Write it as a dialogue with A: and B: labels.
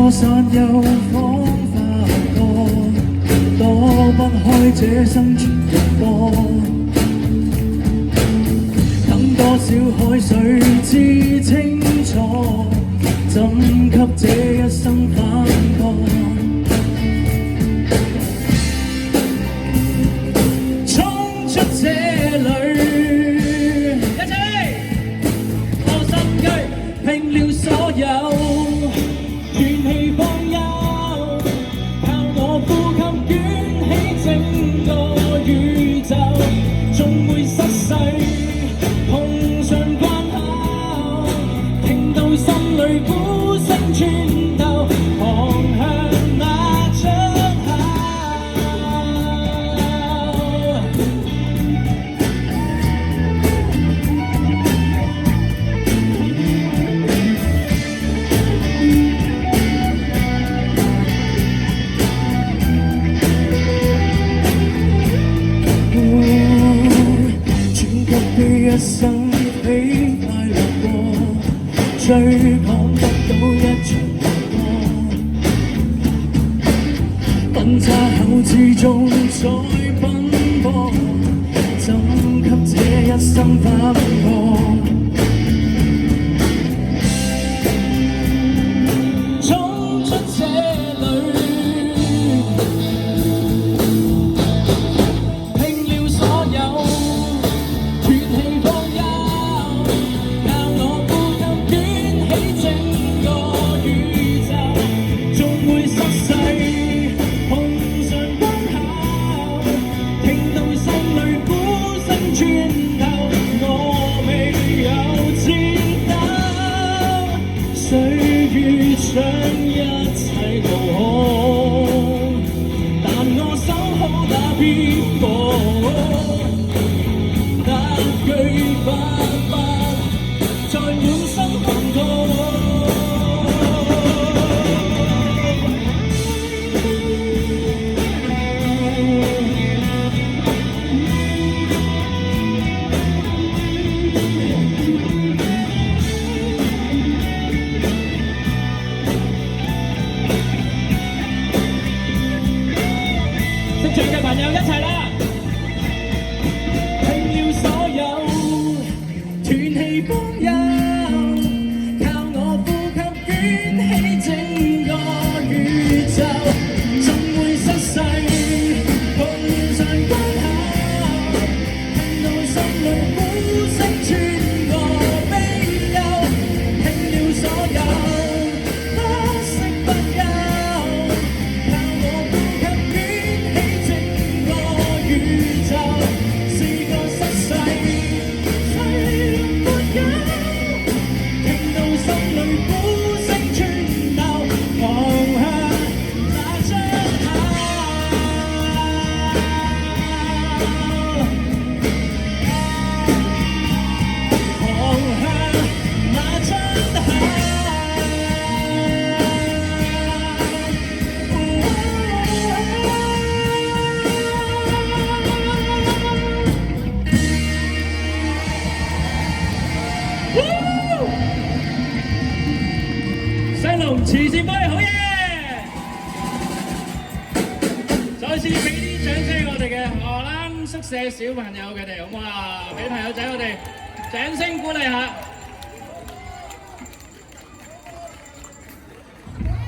A: 錯散又彷彿過，躲不開這生存嘅波。等多少海水至清楚，怎給這一生反駁？衝出這裏，一齊我心居拼了所有，斷氣放憂，靠我呼吸捲起整個宇宙，終會失勢。裏鼓聲穿透，航向那出口。轉給的一生比快樂過，最講得到一場過，分岔口之中再奔波，怎給這一生反駁？衝出這裏，拼了所有，斷氣放憂，靠我呼吸捲起整個宇宙，終會失勢，碰上關口，聽到心裏鼓聲穿透，我未有戰鬥，歲月將一切路好，但我守好那邊步，那句不再滿身寒痛。識唱嘅朋友一齊啦！拼了所有，斷氣放憂，靠我呼吸捲起整個宇宙，總會失勢，碰上關口，聽到心裏鼓聲穿過悲憂，拼了所有，不息不休，靠我呼吸捲起整個宇宙，試過失勢，誰能沒有？聽到心裏鼓聲穿透，航向那出口，航向那出口。西龍慈善杯好嘢！再次俾啲掌聲我哋嘅荷蘭宿舍小朋友佢哋好唔好啊？俾朋友仔我哋掌聲鼓勵下。